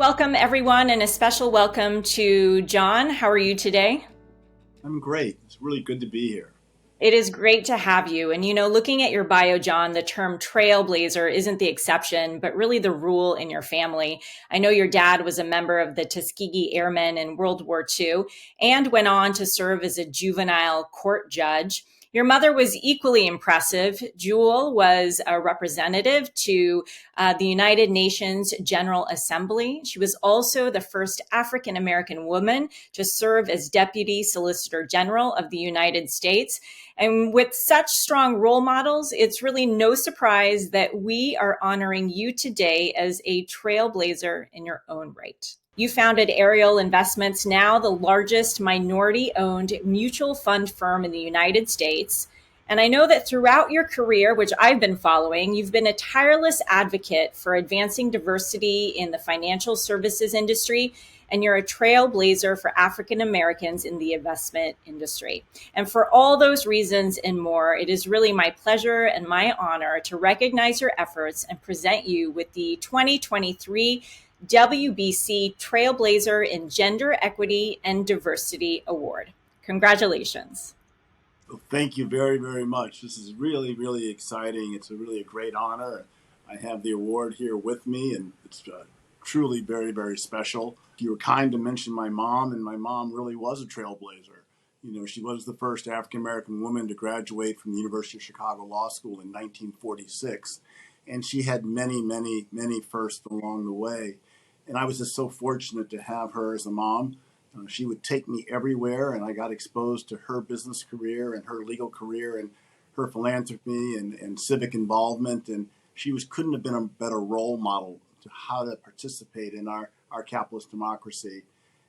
Welcome, everyone, and a special welcome to John. How are you today? I'm great. It's really good to be here. It is great to have you. And, looking at your bio, John, the term trailblazer isn't the exception, but really the rule in your family. I know your dad was a member of the Tuskegee Airmen in World War II and went on to serve as a juvenile court judge. Your mother was equally impressive. Jewel was a representative to the United Nations General Assembly. She was also the first African American woman to serve as Deputy Solicitor General of the United States. And with such strong role models, it's really no surprise that we are honoring you today as a trailblazer in your own right. You founded Ariel Investments, now the largest minority owned mutual fund firm in the United States. And I know that throughout your career, which I've been following, you've been a tireless advocate for advancing diversity in the financial services industry, and you're a trailblazer for African Americans in the investment industry. And for all those reasons and more, it is really my pleasure and my honor to recognize your efforts and present you with the 2023 WBC Trailblazer in Gender Equity and Diversity Award. Congratulations. Well, thank you very, very much. This is really, really exciting. It's really a great honor. I have the award here with me, and it's truly very, very special. You were kind to mention my mom, and my mom really was a trailblazer. She was the first African American woman to graduate from the University of Chicago Law School in 1946, and she had many, many, many firsts along the way. And I was just so fortunate to have her as a mom. She would take me everywhere, and I got exposed to her business career and her legal career and her philanthropy and civic involvement. And couldn't have been a better role model to how to participate in our capitalist democracy.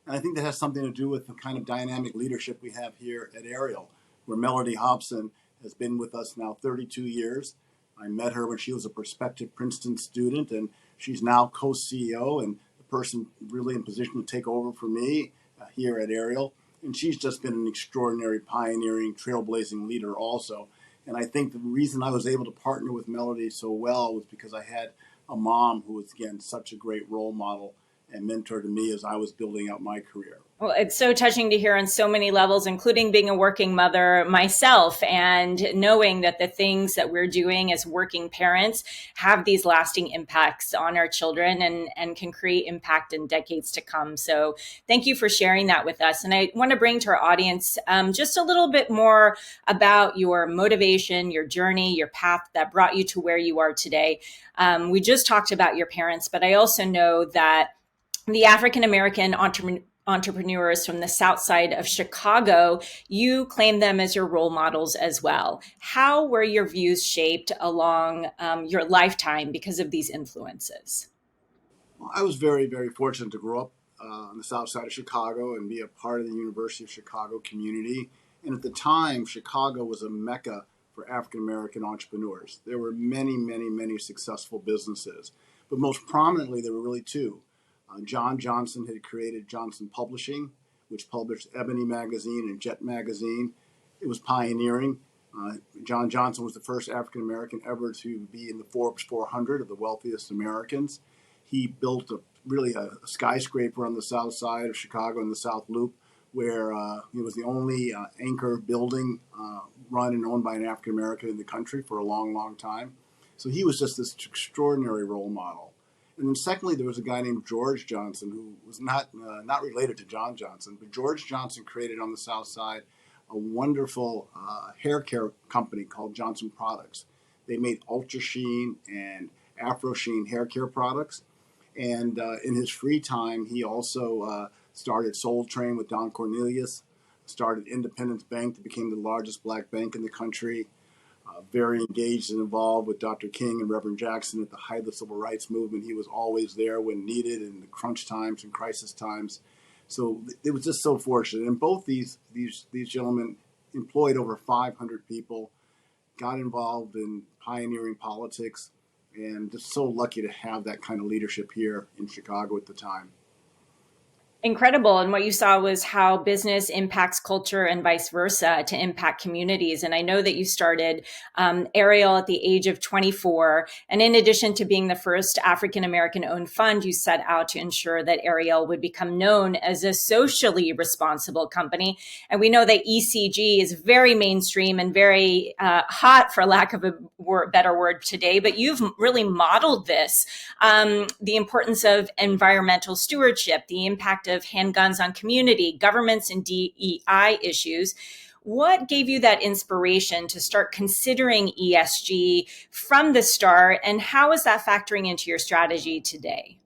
And I think that has something to do with the kind of dynamic leadership we have here at Ariel, where Melody Hobson has been with us now 32 years. I met her when she was a prospective Princeton student, and she's now co-CEO and the person really in position to take over for me here at Ariel. And she's just been an extraordinary, pioneering, trailblazing leader also. And I think the reason I was able to partner with Melody so well was because I had a mom who was, again, such a great role model and mentor to me as I was building out my career. Well, it's so touching to hear on so many levels, including being a working mother myself and knowing that the things that we're doing as working parents have these lasting impacts on our children and can create impact in decades to come. So thank you for sharing that with us. And I want to bring to our audience just a little bit more about your motivation, your journey, your path that brought you to where you are today. We just talked about your parents, but I also know that the African American entrepreneurs from the South Side of Chicago, you claim them as your role models as well. How were your views shaped along your lifetime because of these influences? Well, I was very, very fortunate to grow up on the South Side of Chicago and be a part of the University of Chicago community. And at the time, Chicago was a mecca for African American entrepreneurs. There were many, many, many successful businesses, but most prominently, there were really two. John Johnson had created Johnson Publishing, which published Ebony magazine and Jet magazine. It was pioneering. John Johnson was the first African American ever to be in the Forbes 400 of the wealthiest Americans. He built a skyscraper on the south side of Chicago in the South Loop, where it was the only anchor building run and owned by an African American in the country for a long, long time. So he was just this extraordinary role model. And then secondly, there was a guy named George Johnson who was not related to John Johnson, but George Johnson created on the South Side a wonderful hair care company called Johnson Products. They made Ultra Sheen and Afro Sheen hair care products. And in his free time, he also started Soul Train with Don Cornelius, started Independence Bank that became the largest black bank in the country. Very engaged and involved with Dr. King and Reverend Jackson at the height of the civil rights movement. He was always there when needed in the crunch times and crisis times. So it was just so fortunate. And both these gentlemen employed over 500 people, got involved in pioneering politics, and just so lucky to have that kind of leadership here in Chicago at the time. Incredible. And what you saw was how business impacts culture and vice versa to impact communities. And I know that you started Ariel at the age of 24. And in addition to being the first African American owned fund, you set out to ensure that Ariel would become known as a socially responsible company. And we know that ECG is very mainstream and very hot, for lack of a better word today. But you've really modeled this, the importance of environmental stewardship, the impact of handguns on community, governments, and DEI issues. What gave you that inspiration to start considering ESG from the start, and how is that factoring into your strategy today?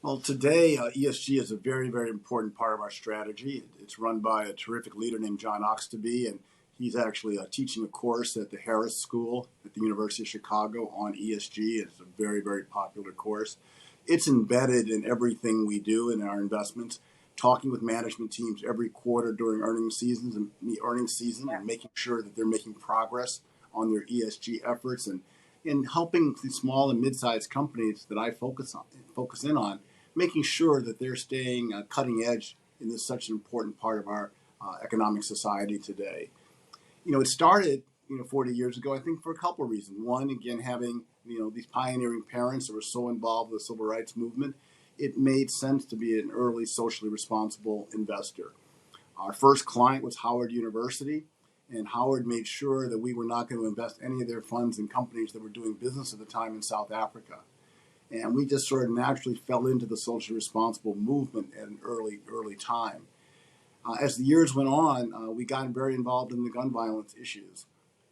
Well, today, ESG is a very, very important part of our strategy. It's run by a terrific leader named John Oxtoby, and he's actually teaching a course at the Harris School at the University of Chicago on ESG. It's a very, very popular course. It's embedded in everything we do in our investments, talking with management teams every quarter during earnings seasons and the earnings season, and making sure that they're making progress on their ESG efforts, and in helping the small and mid-sized companies that I focus in on, making sure that they're staying cutting edge in this such an important part of our economic society today. It started 40 years ago, I think, for a couple of reasons. One, again, having these pioneering parents that were so involved with the civil rights movement, it made sense to be an early socially responsible investor. Our first client was Howard University, and Howard made sure that we were not going to invest any of their funds in companies that were doing business at the time in South Africa. And we just sort of naturally fell into the socially responsible movement at an early time. As the years went on, we got very involved in the gun violence issues.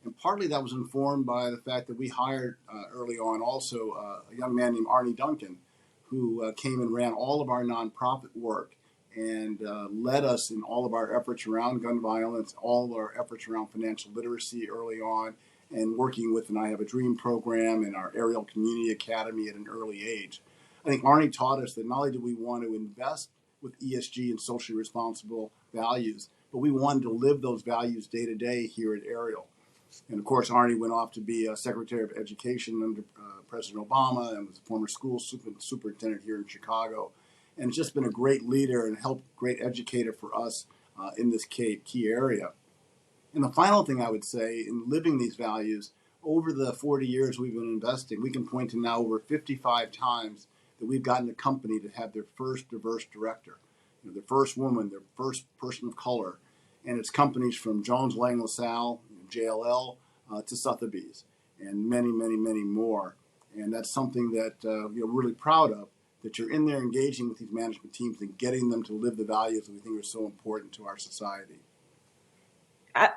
And partly that was informed by the fact that we hired early on also a young man named Arnie Duncan, who came and ran all of our nonprofit work and led us in all of our efforts around gun violence, all of our efforts around financial literacy early on, and working with an I Have a Dream program and our Ariel Community Academy at an early age. I think Arnie taught us that not only do we want to invest with ESG and socially responsible values, but we wanted to live those values day to day here at Ariel. And of course, Arnie went off to be a Secretary of Education under President Obama and was a former school superintendent here in Chicago. And it's just been a great leader and great educator for us in this key area. And the final thing I would say, in living these values, over the 40 years we've been investing, we can point to now over 55 times that we've gotten a company to have their first diverse director, their first woman, their first person of color. And it's companies from Jones Lang LaSalle, JLL, to Sotheby's, and many, many, many more. And that's something that we're really proud of, that you're in there engaging with these management teams and getting them to live the values that we think are so important to our society.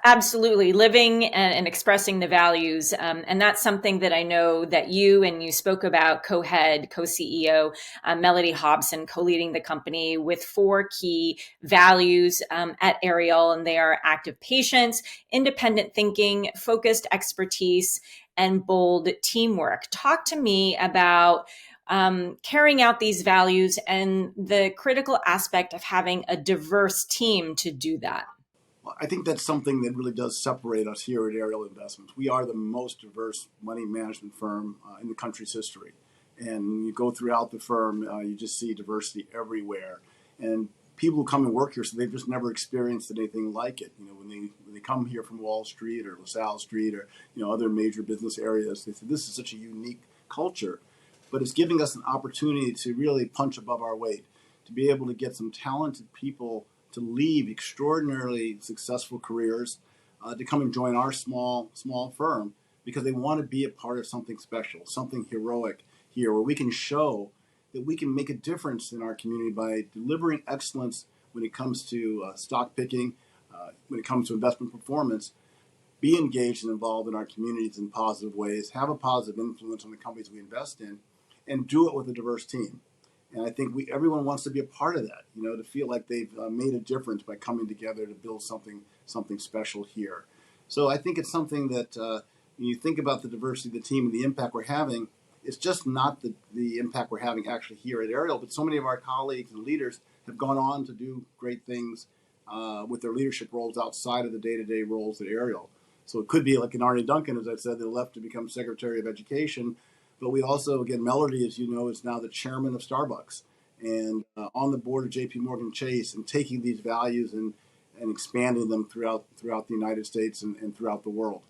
Absolutely, living and expressing the values. And that's something that I know that you spoke about co-head, co-CEO, Melody Hobson, co-leading the company with 4 key values at Ariel. And they are active patience, independent thinking, focused expertise, and bold teamwork. Talk to me about carrying out these values and the critical aspect of having a diverse team to do that. I think that's something that really does separate us here at Ariel Investments. We are the most diverse money management firm in the country's history. And you go throughout the firm, you just see diversity everywhere. And people who come and work here, so they've just never experienced anything like it. When they come here from Wall Street or LaSalle Street or other major business areas, they say this is such a unique culture. But it's giving us an opportunity to really punch above our weight, to be able to get some talented people to leave extraordinarily successful careers to come and join our small firm because they want to be a part of something special, something heroic here, where we can show that we can make a difference in our community by delivering excellence when it comes to stock picking, when it comes to investment performance, be engaged and involved in our communities in positive ways, have a positive influence on the companies we invest in, and do it with a diverse team. And I think everyone wants to be a part of that, to feel like they've made a difference by coming together to build something special here. So I think it's something that when you think about the diversity of the team and the impact we're having, it's just not the impact we're having actually here at Ariel, but so many of our colleagues and leaders have gone on to do great things with their leadership roles outside of the day-to-day roles at Ariel. So it could be like an Arnie Duncan, as I said, that left to become Secretary of Education. But we also, again, Melody, as you know, is now the chairman of Starbucks. and on the board of J.P. Morgan Chase, and taking these values and expanding them throughout the United States and throughout the world.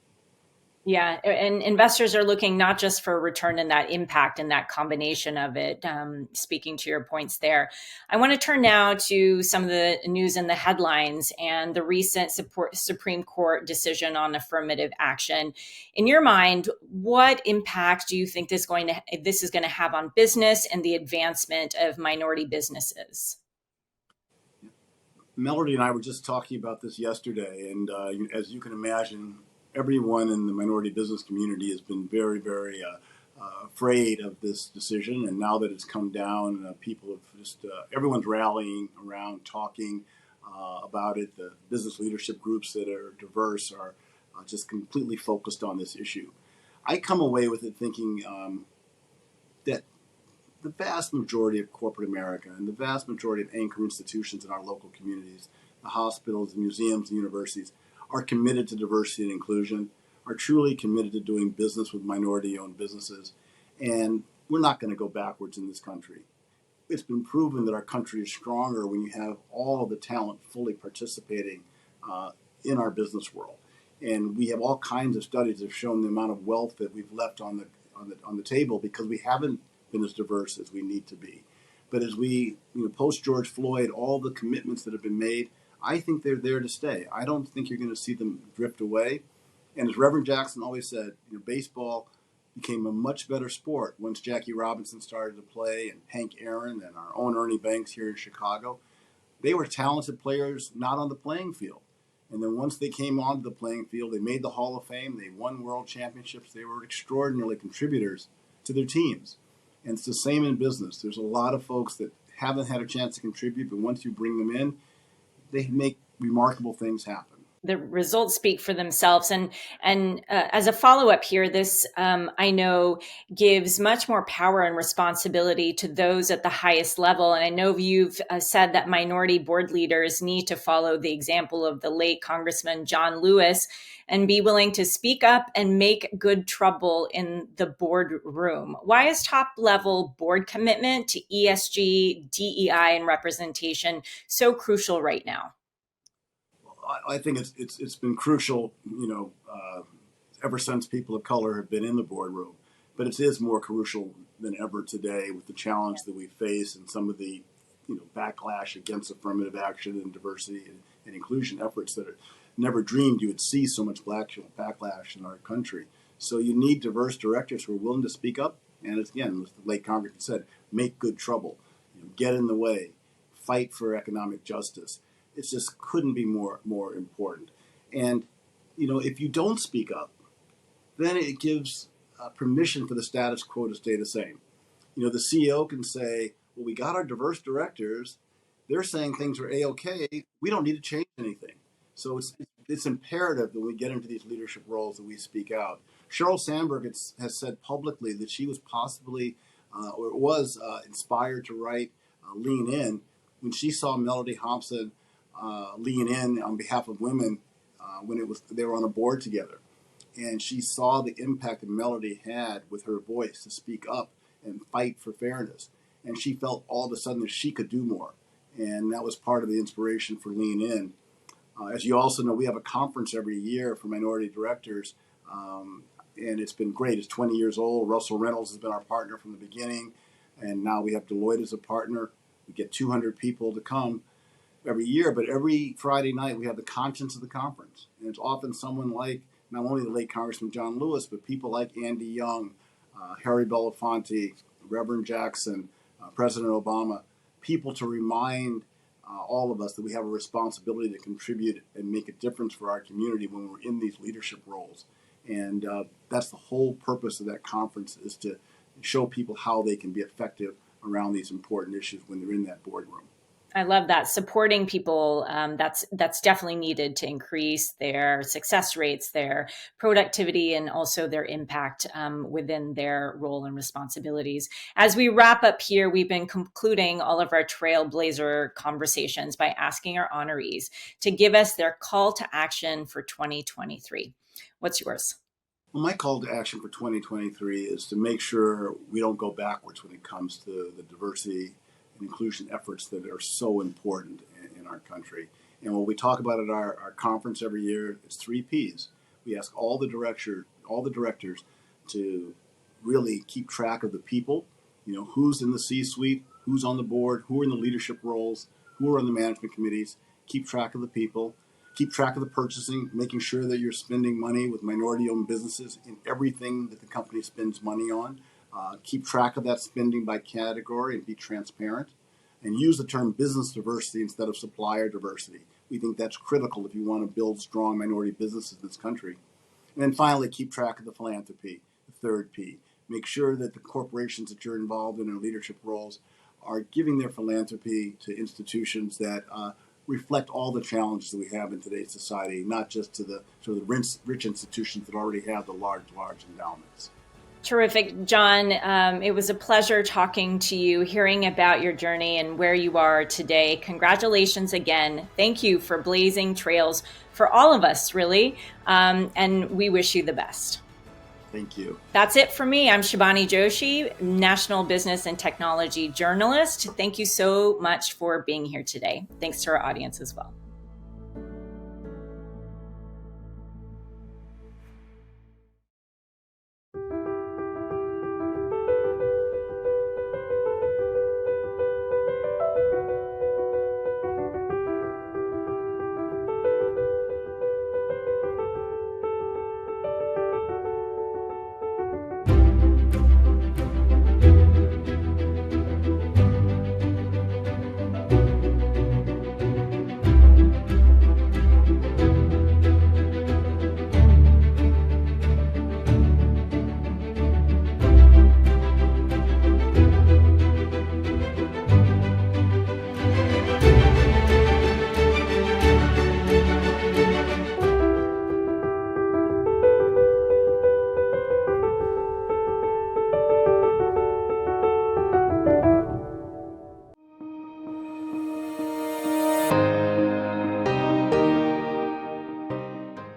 Yeah, and investors are looking not just for a return in that impact and that combination of it. Speaking to your points there, I want to turn now to some of the news in the headlines and the recent Supreme Court decision on affirmative action. In your mind, what impact do you think this is going to have on business and the advancement of minority businesses? Melody and I were just talking about this yesterday, and as you can imagine, everyone in the minority business community has been very, very afraid of this decision. And now that it's come down, people have just everyone's rallying around, talking about it. The business leadership groups that are diverse are just completely focused on this issue. I come away with it thinking that the vast majority of corporate America and the vast majority of anchor institutions in our local communities, the hospitals, the museums, the universities, are committed to diversity and inclusion, are truly committed to doing business with minority-owned businesses, and we're not going to go backwards in this country. It's been proven that our country is stronger when you have all of the talent fully participating in our business world. And we have all kinds of studies that have shown the amount of wealth that we've left on the table because we haven't been as diverse as we need to be. But as we post George Floyd, all the commitments that have been made, I think they're there to stay. I don't think you're going to see them drift away. And as Reverend Jackson always said, baseball became a much better sport once Jackie Robinson started to play, and Hank Aaron and our own Ernie Banks here in Chicago. They were talented players not on the playing field. And then once they came onto the playing field, they made the Hall of Fame. They won world championships. They were extraordinarily contributors to their teams. And it's the same in business. There's a lot of folks that haven't had a chance to contribute, but once you bring them in, they make remarkable things happen. The results speak for themselves. And as a follow up here, this I know gives much more power and responsibility to those at the highest level. And I know you've said that minority board leaders need to follow the example of the late Congressman John Lewis and be willing to speak up and make good trouble in the boardroom. Why is top level board commitment to ESG, DEI, and representation so crucial right now? I think it's been crucial, ever since people of color have been in the boardroom. But it is more crucial than ever today with the challenge that we face and some of the, backlash against affirmative action and diversity and inclusion efforts that are never dreamed you would see so much backlash in our country. So you need diverse directors who are willing to speak up. And as the late Congressman said, make good trouble, get in the way, fight for economic justice. It just couldn't be more important. And, if you don't speak up, then it gives permission for the status quo to stay the same. The CEO can say, well, we got our diverse directors. They're saying things are A-OK. We don't need to change anything. So it's imperative that when we get into these leadership roles that we speak out. Sheryl Sandberg has said publicly that she was possibly or was inspired to write Lean In when she saw Melody Thompson lean in on behalf of women when they were on a board together. And she saw the impact that Melody had with her voice to speak up and fight for fairness. And she felt all of a sudden that she could do more. And that was part of the inspiration for Lean In. As you also know, we have a conference every year for minority directors, and it's been great. It's 20 years old. Russell Reynolds has been our partner from the beginning, and now we have Deloitte as a partner. We get 200 people to come every year, but every Friday night we have the conscience of the conference. And it's often someone like not only the late Congressman John Lewis, but people like Andy Young, Harry Belafonte, Reverend Jackson, President Obama, people to remind all of us that we have a responsibility to contribute and make a difference for our community when we're in these leadership roles. And that's the whole purpose of that conference, is to show people how they can be effective around these important issues when they're in that boardroom. I love that. Supporting people, that's definitely needed to increase their success rates, their productivity, and also their impact within their role and responsibilities. As we wrap up here, we've been concluding all of our Trailblazer conversations by asking our honorees to give us their call to action for 2023. What's yours? Well, my call to action for 2023 is to make sure we don't go backwards when it comes to the diversity and inclusion efforts that are so important in our country. And what we talk about at our conference every year is 3 Ps. We ask all the directors to really keep track of the people, who's in the C-suite, who's on the board, who are in the leadership roles, who are on the management committees. Keep track of the people, keep track of the purchasing, making sure that you're spending money with minority-owned businesses in everything that the company spends money on. Keep track of that spending by category and be transparent. And use the term business diversity instead of supplier diversity. We think that's critical if you want to build strong minority businesses in this country. And then finally, keep track of the philanthropy, the 3rd P. Make sure that the corporations that you're involved in leadership roles are giving their philanthropy to institutions that reflect all the challenges that we have in today's society, not just to the sort of rich institutions that already have the large endowments. Terrific, John. It was a pleasure talking to you, hearing about your journey and where you are today. Congratulations again. Thank you for blazing trails for all of us, really. And we wish you the best. Thank you. That's it for me. I'm Shibani Joshi, National Business and Technology Journalist. Thank you so much for being here today. Thanks to our audience as well.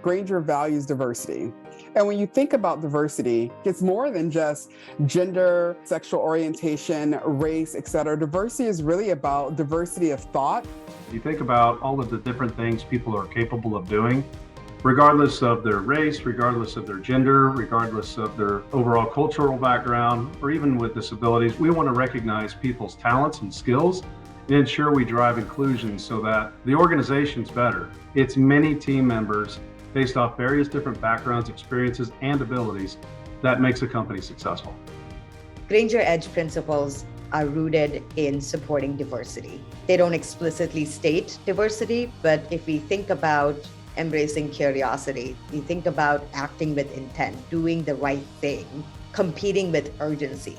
Grainger values diversity. And when you think about diversity, it's more than just gender, sexual orientation, race, et cetera. Diversity is really about diversity of thought. You think about all of the different things people are capable of doing, regardless of their race, regardless of their gender, regardless of their overall cultural background, or even with disabilities. We want to recognize people's talents and skills and ensure we drive inclusion so that the organization's better. It's many team members based off various different backgrounds, experiences, and abilities that makes a company successful. Grainger Edge principles are rooted in supporting diversity. They don't explicitly state diversity, but if we think about embracing curiosity, we think about acting with intent, doing the right thing, competing with urgency.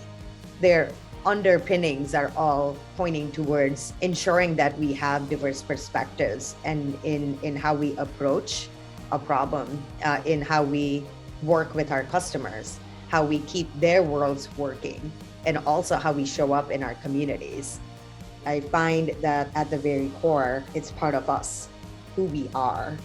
Their underpinnings are all pointing towards ensuring that we have diverse perspectives and in how we approach a problem, in how we work with our customers, how we keep their worlds working, and also how we show up in our communities. I find that at the very core, it's part of us, who we are.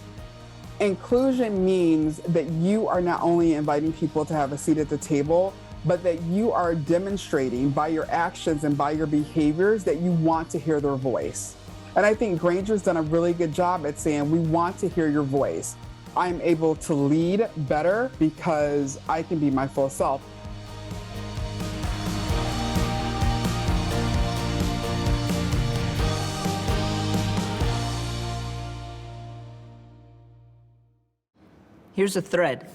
Inclusion means that you are not only inviting people to have a seat at the table, but that you are demonstrating by your actions and by your behaviors that you want to hear their voice. And I think Grainger's done a really good job at saying, we want to hear your voice. I'm able to lead better because I can be my full self. Here's a thread.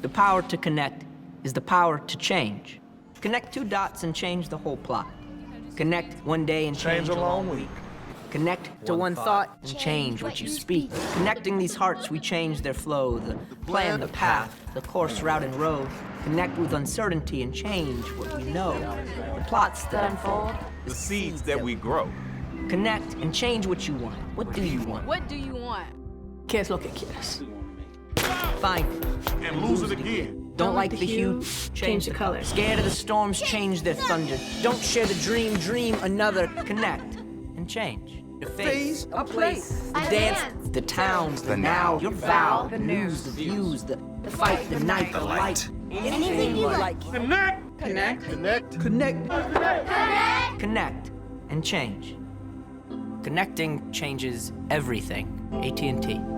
The power to connect is the power to change. Connect 2 dots and change the whole plot. Connect one day and change a long week. Connect to one thought and change what you speak. Connecting these hearts, we change their flow, the plan, the path, the course, route, and road. Connect with uncertainty and change what we know. The plots that unfold, the seeds that we grow. Connect and change what you want. What do you want? What do you want? ¿Qué es lo que quieres? Find it. And lose it again. Don't like the hue, change the color. Scared of the storms, change their thunder. Don't share the dream, dream another. Connect and change. The face, a place, the dance, the towns, the now, your vow, the news, the views, the fight, the night, the light. Anything you like. Connect. Connect. Connect. Connect. Connect. Connect. and change. Connecting changes everything. AT&T.